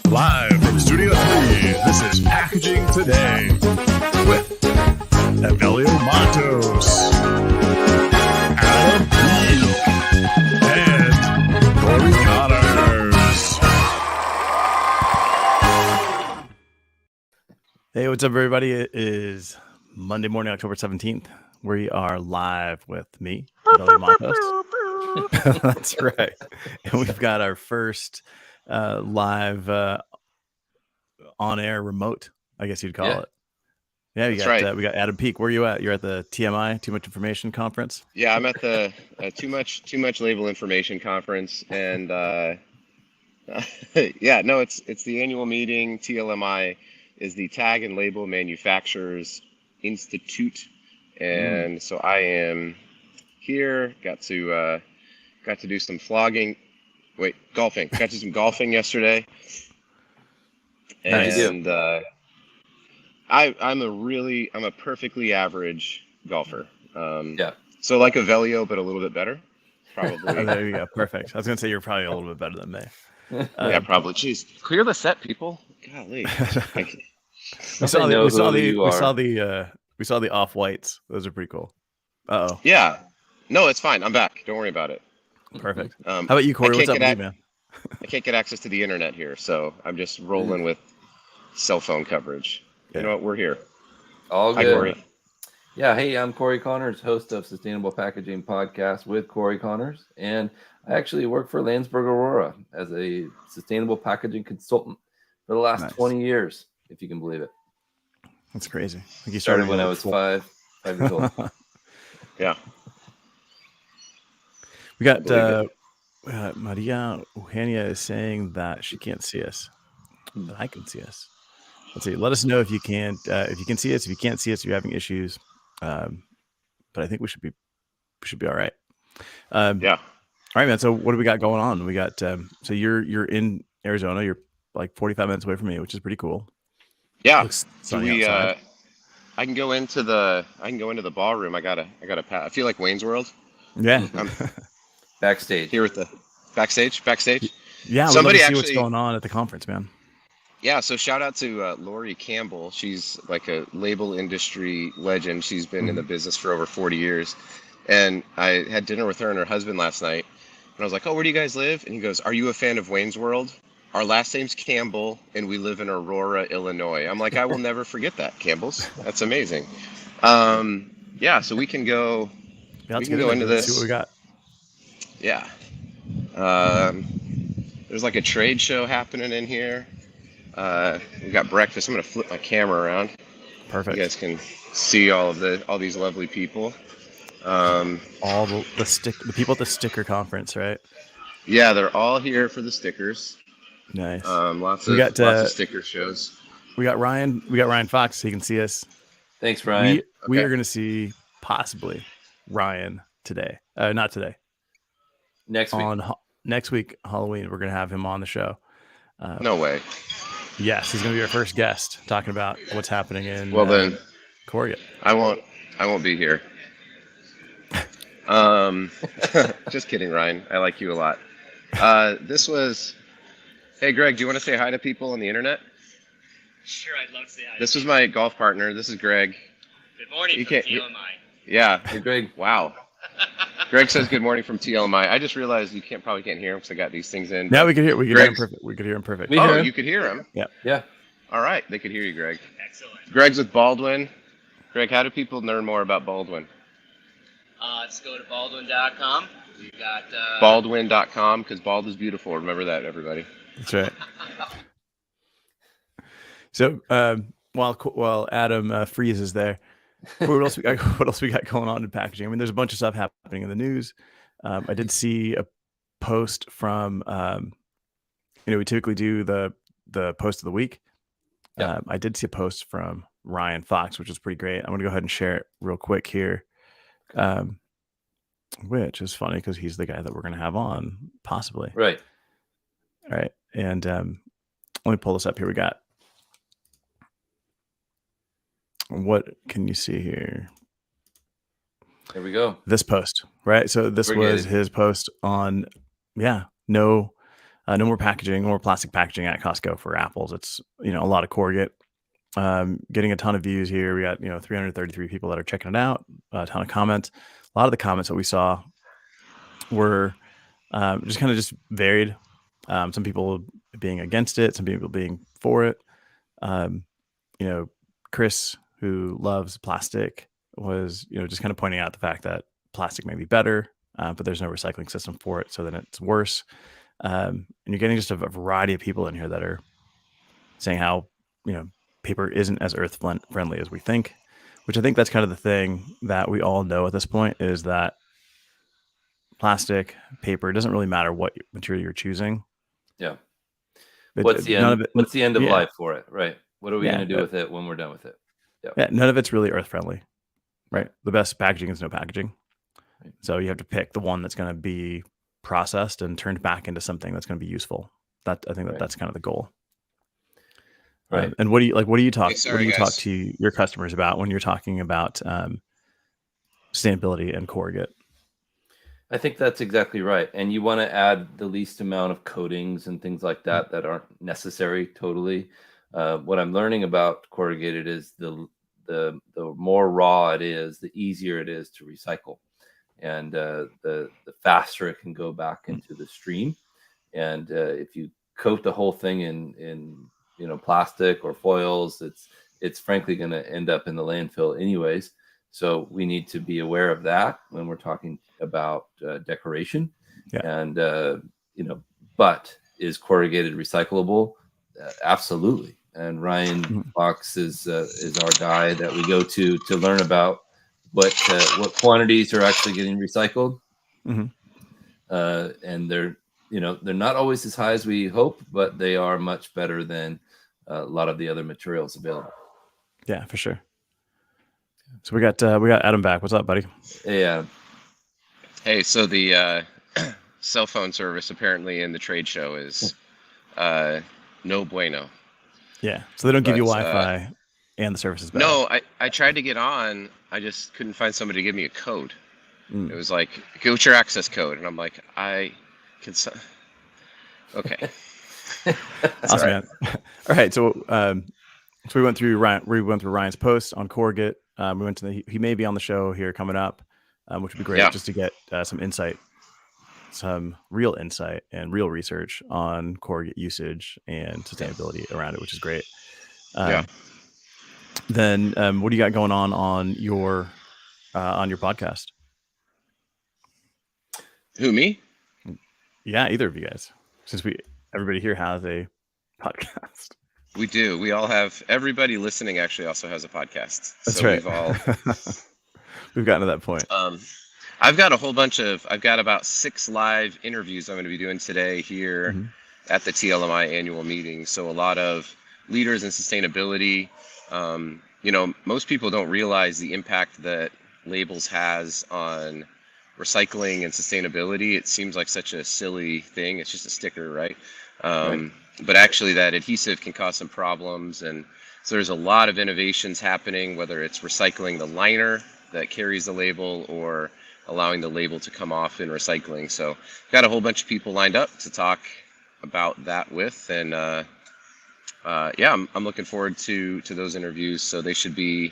Live from Studio 3, this is Packaging Today with Evelio Mattos, Adam P, and Cory Connors. Hey, what's up, everybody? It is Monday morning, October 17th. We are live with me, Evelio Mattos. That's right. And we've got our first live on-air remote, I guess you'd call it. Yeah, That's right. We got Adam Peak. Where are you at? You're at the TMI, Too Much Information Conference? Yeah, I'm at the Too Much Label Information Conference, and yeah, no, it's the annual meeting. TLMI is the Tag and Label Manufacturers Institute, and so I am here. Got to do some golfing. Got to do some golfing yesterday, and I'm a perfectly average golfer. So like Evelio, but a little bit better, probably. Oh, there you go. Perfect. I was gonna say you're probably a little bit better than me. Yeah, probably. Jeez, clear the set, people. Golly. We saw the off whites. Those are pretty cool. Uh-oh. Yeah. No, it's fine. I'm back. Don't worry about it. Perfect. How about you, Cory? What's up with you, man? I can't get access to the internet here, so I'm just rolling with cell phone coverage. You know what? We're here. All good. Hi, Cory. Yeah, hey, I'm Cory Connors, host of Sustainable Packaging Podcast with Cory Connors, and I actually work for Landsberg Aurora as a sustainable packaging consultant for the last 20 years, if you can believe it. That's crazy. I think you started when I was five years old. Yeah. We got Maria Eugenia is saying that she can't see us, but I can see us. Let's see. Let us know if you can see us. If you can't see us, if you're having issues. But I think we should be all right. Yeah. All right, man. So what do we got going on? We got so you're in Arizona. You're like 45 minutes away from me, which is pretty cool. Yeah. I can go into the ballroom. I gotta I feel like Wayne's World. Yeah. I'm backstage here with the backstage. Yeah. Somebody see what's going on at the conference, man. Yeah, so shout out to Lori Campbell. She's like a label industry legend. She's been in the business for over 40 years. And I had dinner with her and her husband last night. And I was like, oh, where do you guys live? And he goes, are you a fan of Wayne's World? Our last name's Campbell, and we live in Aurora, Illinois. I'm like, I will never forget that, Campbell's. That's amazing. Yeah, so we can go, into this. See what we got. Yeah. There's like a trade show happening in here. We got breakfast. I'm gonna flip my camera around. Perfect. You guys can see all these lovely people. All the people at the sticker conference, right? Yeah, they're all here for the stickers. Nice. Lots of sticker shows. We got Ryan Fox, so he can see us. Thanks, Ryan. We are gonna see possibly Ryan today. Not today. Next week. Next week, Halloween, we're gonna have him on the show. No way. Yes, he's going to be our first guest talking about what's happening in then Korea. I won't be here. Just kidding, Ryan. I like you a lot. Hey, Greg, do you want to say hi to people on the internet? Sure, I'd love to say hi. This was my golf partner. This is Greg. Good morning from TLMI. Yeah. Hey, Greg. Wow. Greg says good morning from TLMI. I just realized you probably can't hear him because I got these things in. Yeah, we could hear him perfect. We could hear him perfect. You could hear him? Yeah. All right. They could hear you, Greg. Excellent. Greg's with Baldwin. Greg, how do people learn more about Baldwin? Let's go to baldwin.com. We've got Baldwin.com, because bald is beautiful. Remember that, everybody. That's right. So while Adam freezes there, what else we got going on in packaging? I mean, there's a bunch of stuff happening in the news. I did see a post from we typically do the post of the week. Yeah. I did see a post from Ryan Fox, which is pretty great. I'm gonna go ahead and share it real quick here. Which is funny because he's the guy that we're gonna have on, possibly. Right. All right. And let me pull this up here. We got, what can you see here? There we go. This post, right? So this was his post on, no No more packaging, no more plastic packaging at Costco for apples. It's, a lot of corrugate. Getting a ton of views here. We got 333 people that are checking it out. A ton of comments. A lot of the comments that we saw were just varied. Some people being against it, some people being for it. Chris, who loves plastic, was just kind of pointing out the fact that plastic may be better, but there's no recycling system for it, so then it's worse. And you're getting just a variety of people in here that are saying how paper isn't as earth friendly as we think, which I think that's kind of the thing that we all know at this point, is that plastic, paper, it doesn't really matter what material you're choosing. Yeah. What's the end of life for it, right? What are we going to do with it when we're done with it? Yeah, none of it's really earth friendly, right? The best packaging is no packaging. Right. So you have to pick the one that's going to be processed and turned back into something that's going to be useful. I think that's kind of the goal. Right. And what do you talk guys. to your customers about when you're talking about sustainability and corrugate? I think that's exactly right. And you want to add the least amount of coatings and things like that that aren't necessary totally. What I'm learning about corrugated is the more raw it is, the easier it is to recycle, and the faster it can go back into the stream. And if you coat the whole thing in plastic or foils, it's frankly going to end up in the landfill anyways. So we need to be aware of that when we're talking about decoration. Yeah. And but is corrugated recyclable? Absolutely. And Ryan Fox is our guy that we go to learn about what quantities are actually getting recycled. Mm-hmm. And they're not always as high as we hope, but they are much better than a lot of the other materials available. Yeah, for sure. So we got Adam back. What's up, buddy? Yeah. Hey, so the cell phone service apparently in the trade show is no bueno. Yeah. So they don't give you Wi-Fi and the service is bad. No, I tried to get on. I just couldn't find somebody to give me a code. It was like, go with your access code. And I'm like, I can... Okay. Awesome, man. All right. So we went through Ryan's post on corrugate. We went to he may be on the show here coming up, which would be great just to get some real insight and real research on corrugate usage and sustainability around it, which is great. Then what do you got going on your podcast? Who, me? Yeah, either of you guys, since everybody here has a podcast. We do. We all have. Everybody listening actually also has a podcast. That's so right. We've gotten to that point. I've got about 6 live interviews I'm going to be doing today here at the TLMI annual meeting. So a lot of leaders in sustainability. Most people don't realize the impact that labels has on recycling and sustainability. It seems like such a silly thing. It's just a sticker, right? Right. But actually that adhesive can cause some problems. And so there's a lot of innovations happening, whether it's recycling the liner that carries the label or allowing the label to come off in recycling. So got a whole bunch of people lined up to talk about that with. And I'm looking forward to those interviews. So they should be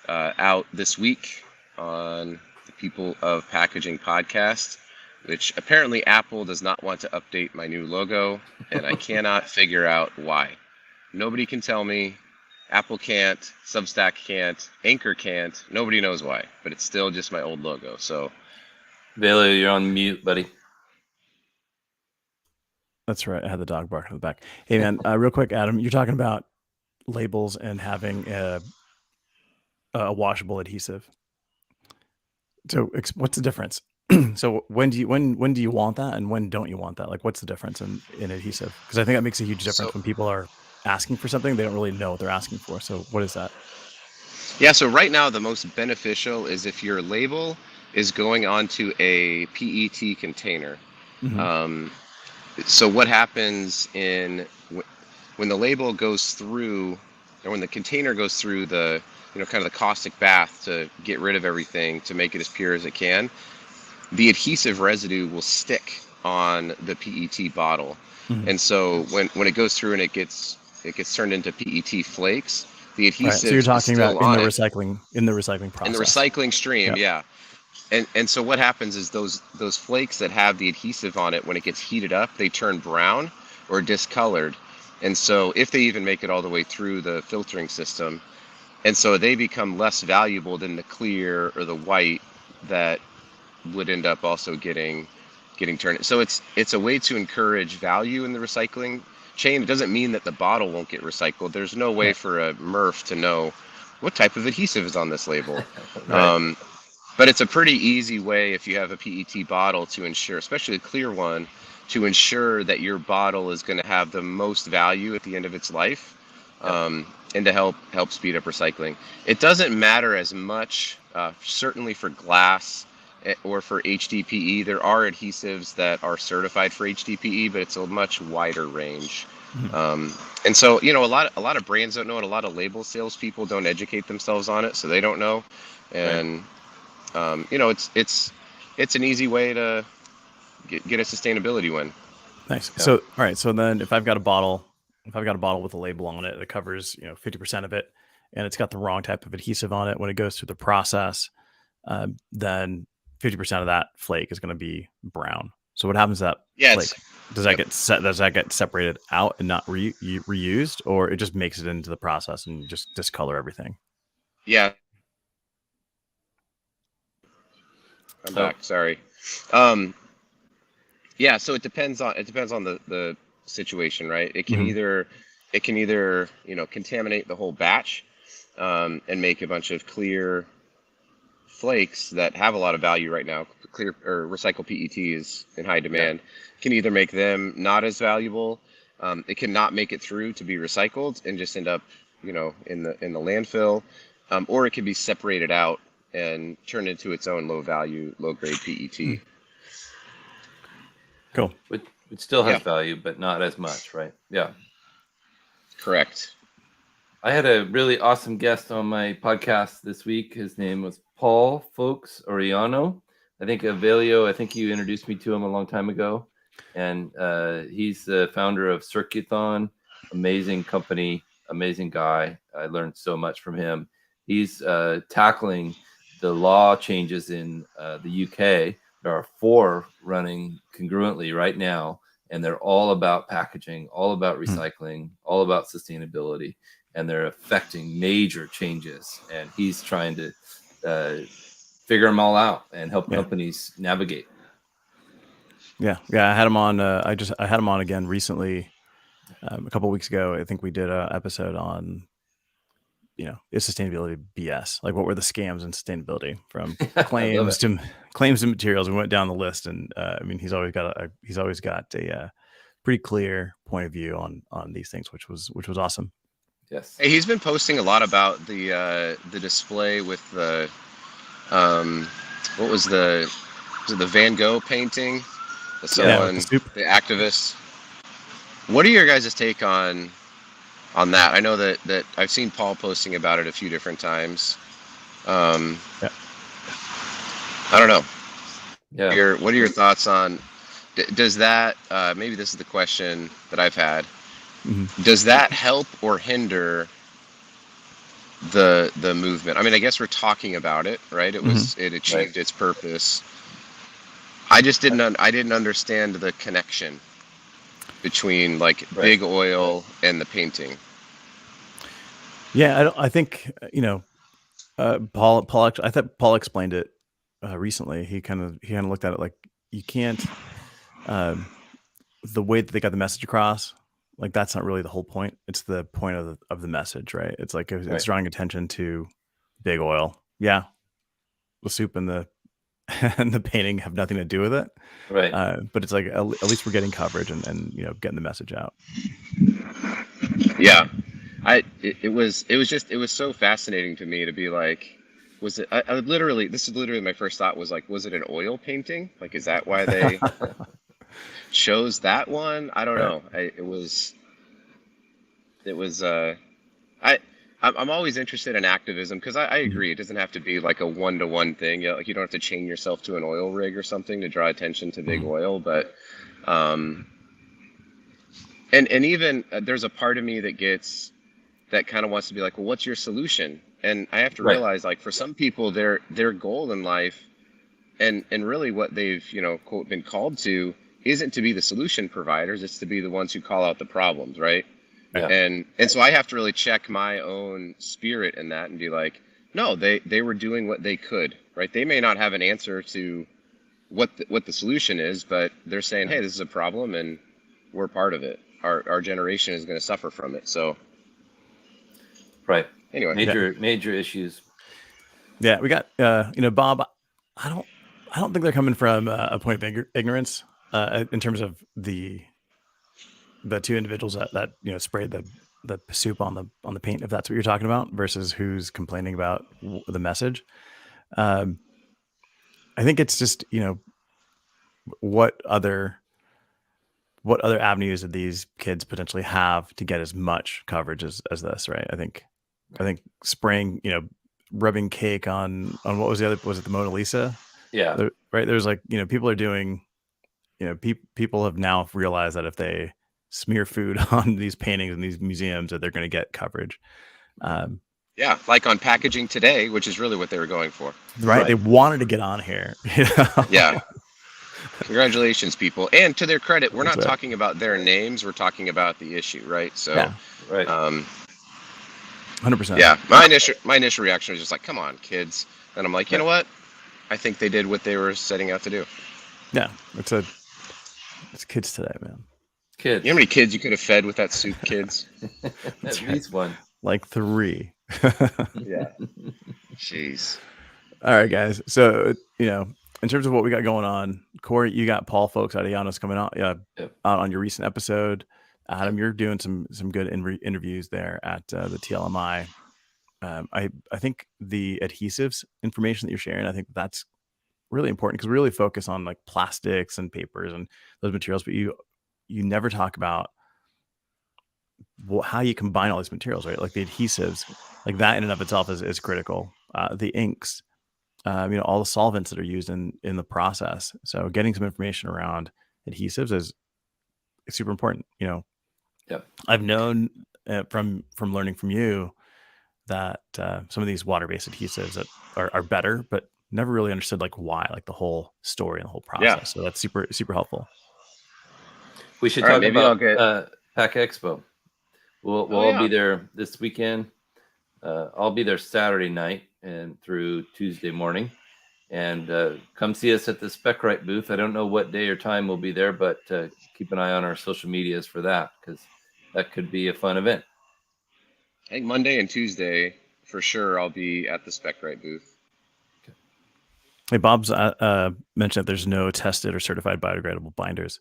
out this week on the People of Packaging podcast, which apparently Apple does not want to update my new logo, and I cannot figure out why. Nobody can tell me. Apple can't, Substack can't, Anchor can't. Nobody knows why, but it's still just my old logo. So, Evelio, you're on mute, buddy. That's right. I had the dog barking in the back. Hey, man, real quick, Adam, you're talking about labels and having a washable adhesive. So what's the difference? So when do you want that, and when don't you want that? Like, what's the difference in adhesive? Because I think that makes a huge difference when people are asking for something, they don't really know what they're asking for. So what is that? Yeah, so right now the most beneficial is if your label is going onto a PET container. So what happens when the label goes through, or when the container goes through the kind of the caustic bath to get rid of everything to make it as pure as it can, the adhesive residue will stick on the PET bottle. Mhm. And so when it goes through and it gets turned into PET flakes, the Right. So you're adhesive is talking about still on it in the recycling in the process. recycling stream. Yeah. Yeah. And so what happens is those flakes that have the adhesive on it, when it gets heated up, they turn brown or discolored. And so if they even make it all the way through the filtering system, and so they become less valuable than the clear or the white that would end up also getting turned. So it's a way to encourage value in the recycling chain. It doesn't mean that the bottle won't get recycled. There's no way Right. for a MRF to know what type of adhesive is on this label. Right. But it's a pretty easy way if you have a PET bottle to ensure, especially a clear one, to ensure that your bottle is going to have the most value at the end of its life, and to help speed up recycling. It doesn't matter as much, certainly for glass or for HDPE. There are adhesives that are certified for HDPE, but it's a much wider range. Mhm. And so, a lot of brands don't know it. A lot of label salespeople don't educate themselves on it, so they don't know. And it's an easy way to get a sustainability win. Nice. Yeah. So, all right. So then, if I've got a bottle with a label on it that covers 50% of it, and it's got the wrong type of adhesive on it when it goes through the process, then 50% of that flake is going to be brown. So what happens to that Yeah, flake? Does that get separated out and not reused, or it just makes it into the process and you just discolor everything? yeah. I'm So back. Sorry. Um, yeah. So it depends on the situation, right? It can Mhm. either contaminate the whole batch, and make a bunch of clear flakes that have a lot of value right now. Clear or recycled PET is in high demand. Can either make them not as valuable. It can not make it through to be recycled and just end up, in the landfill, or it can be separated out and turned into its own low value, low grade PET. Cool. which still has Yeah, value, but not as much, right? Yeah. correct. I had a really awesome guest on my podcast this week. His name was Paul Folks Oriano. I think you introduced me to him a long time ago. And he's the founder of Circuithon, amazing company, amazing guy. I learned so much from him. He's tackling the law changes in the UK. There are 4 running congruently right now, and they're all about packaging, all about recycling, all about sustainability, and they're affecting major changes. And he's trying to figure them all out and help Yeah. companies navigate. Yeah. I had him on. I had him on again recently, a couple weeks ago. I think we did an episode on, is sustainability BS? Like, what were the scams in sustainability, from I love it. claims to materials? We went down the list, and he's always got a pretty clear point of view on these things, which was awesome. Yes. Hey, he's been posting a lot about the display with the what was it the Van Gogh painting? That Yeah, with the someone, soup. the activist. What are your guys' take on that? I know that I've seen Paul posting about it a few different times. Um, Yeah. I don't know. Yeah. What are your thoughts on? Does that maybe this is the question that I've had? Mhm. Does that help or hinder the movement? I mean, I guess we're talking about it, right? It achieved its purpose. I just didn't understand the connection between like big oil and the painting. Yeah, I think Paul. I thought Paul explained it recently. He kind of looked at it like, you can't, the way that they got the message across, like, that's not really the whole point. It's the point of the message, right? It's like, it's drawing attention to big oil. Yeah, the soup and the and the painting have nothing to do with it. Right. But it's like, at least we're getting coverage and getting the message out. Yeah, it was so fascinating to me to be like, was it? I literally, this is literally my first thought was like, was it an oil painting? Like, is that why they chose that one? I don't Right. know. It was I I'm always interested in activism because I agree. It doesn't have to be like a one-to-one thing. You know, like you don't have to chain yourself to an oil rig or something to draw attention to big oil. But um, and even there's a part of me that kind of wants to be like, well, what's your solution? And I have to Right. realize, like, for some people, their goal in life, and really what they've, you know, quote, been called to, isn't to be the solution providers. It's to be the ones who call out the problems, right? Yeah. And so I have to really check my own spirit in that and be like, no, they were doing what they could, right? They may not have an answer to what the solution is, but they're saying, hey, this is a problem and we're part of it. Our generation is going to suffer from it. So Right. anyway, Major issues. Yeah, we got Bob. I don't think they're coming from a point of ignorance in terms of the two individuals that sprayed the soup on the paint, if that's what you're talking about, versus who's complaining about the message. I think it's just what other avenues did these kids potentially have to get as much coverage as this, right? I think spraying, rubbing cake on what was the other, was it the Mona Lisa? Yeah. Right. There's like, people are doing, people have now realized that if they smear food on these paintings in these museums, that they're going to get coverage. yeah, like on Packaging Today, which is really what they were going for. Right. They wanted to get on here. Yeah. Congratulations, people. And to their credit, we're That's not right. talking about their names. We're talking about the issue, right? So, Yeah. Right. 100%. yeah, my initial reaction was just like, come on, kids. And I'm like, you know what? I think they did what they were setting out to do. Yeah. It's kids today, man. Kids. You know how many kids you could have fed with that soup, kids? At least one. Like 3. Yeah. Jeez. All right, guys. So, in terms of what we got going on, Cory, you got Paul Folks out of Llanos coming out, out on your recent episode. Adam, you're doing some good interviews there at the TLMI. I think the adhesives information that you're sharing, I think that's really important because we really focus on like plastics and papers and those materials, but you never talk about how you combine all these materials, right? Like the adhesives, like that in and of itself is critical. The inks, all the solvents that are used in the process. So getting some information around adhesives is super important. I've known from learning from you that some of these water-based adhesives that are better, but never really understood like why, like the whole story and the whole process. Yeah. So that's super, super helpful. We should All right, talk maybe about I'll get- Pack Expo. We'll all be there this weekend. I'll be there Saturday night and through Tuesday morning. And come see us at the SpecRite booth. I don't know what day or time we'll be there, but keep an eye on our social medias for that because that could be a fun event. I think Monday and Tuesday, for sure, I'll be at the SpecRite booth. Hey, Bob's mentioned that there's no tested or certified biodegradable binders.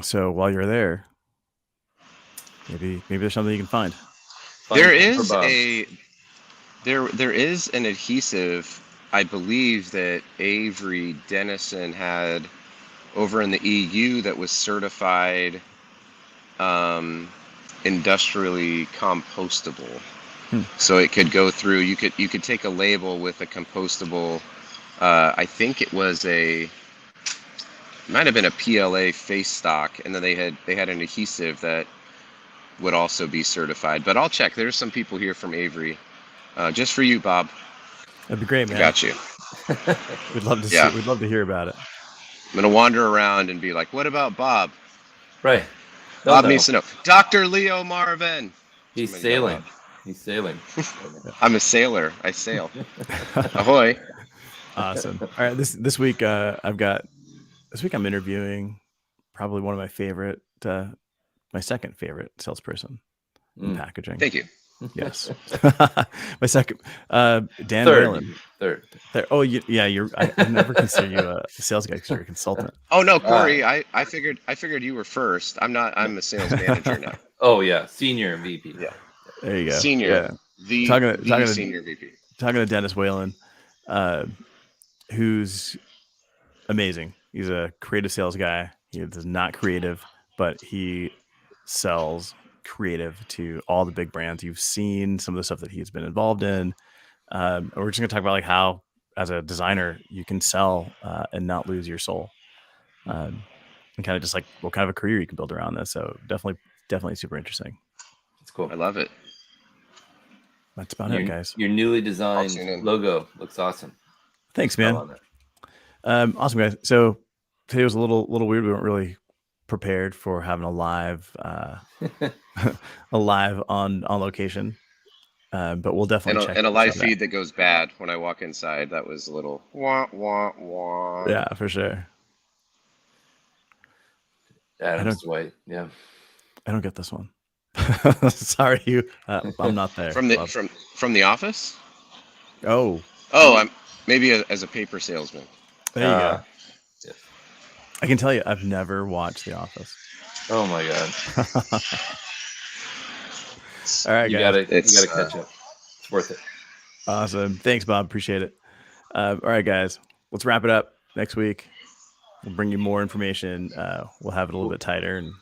So while you're there, maybe there's something you can find. There is an adhesive, I believe, that Avery Dennison had over in the EU that was certified industrially compostable. So it could go through. You could take a label with a compostable. I think it might have been a PLA face stock, and then they had an adhesive that would also be certified. But I'll check. There's some people here from Avery, just for you, Bob. That'd be great, man. Got you. We'd love to see. We'd love to hear about it. I'm gonna wander around and be like, "What about Bob?" Right. Bob needs to know. Dr. Leo Marvin. He's Somebody sailing. He's sailing. I'm a sailor. I sail. Ahoy. Awesome. All right. This week, I'm interviewing probably one of my favorite, my second favorite salesperson in packaging. Thank you. Yes. My second, Dan Whalen. Third. Oh, yeah. I never consider you a sales guy because you're a consultant. Oh no, Cory. I figured you were first. I'm not. I'm a sales manager now. Oh yeah, senior VP. Yeah. There you go. Senior. Yeah. The Talking senior VP. Talking to Dennis Whalen, who's amazing. He's a creative sales guy. He is not creative, but he sells creative to all the big brands. You've seen some of the stuff that he's been involved in. We're just going to talk about like how, as a designer, you can sell and not lose your soul, and kind of just like what kind of a career you can build around this. So definitely super interesting. It's cool. I love it. That's about it, guys. Your newly designed logo looks awesome. Thanks, man. Awesome, guys. So today was a little weird. We weren't really prepared for having a live on location, but we'll definitely check. And a live feed that goes bad when I walk inside. That was a little wah wah wah. Yeah, for sure. Adam's white. Yeah. I don't get this one. Sorry, you. I'm not there. From the office. Oh, I'm maybe as a paper salesman. There you go. Yeah. I can tell you, I've never watched The Office. Oh my god! All right, you guys. gotta catch up. It's worth it. Awesome. Thanks, Bob. Appreciate it. All right, guys. Let's wrap it up. Next week, we'll bring you more information. We'll have it a little bit tighter, and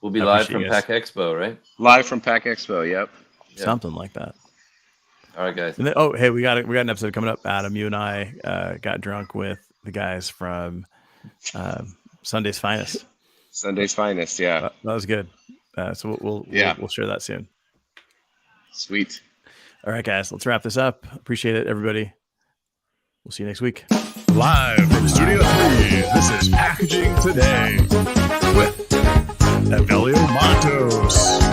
we'll be live from Pack Expo, right? Live from Pack Expo. Yep. Something like that. All right, guys. And then, hey, we got an episode coming up. Adam, you and I got drunk with the guys from Sunday's Finest. Sunday's Finest, yeah. That was good. So we'll share that soon. Sweet. All right, guys, let's wrap this up. Appreciate it, everybody. We'll see you next week. Live from Studio 3, this is Packaging Today with Evelio Mattos.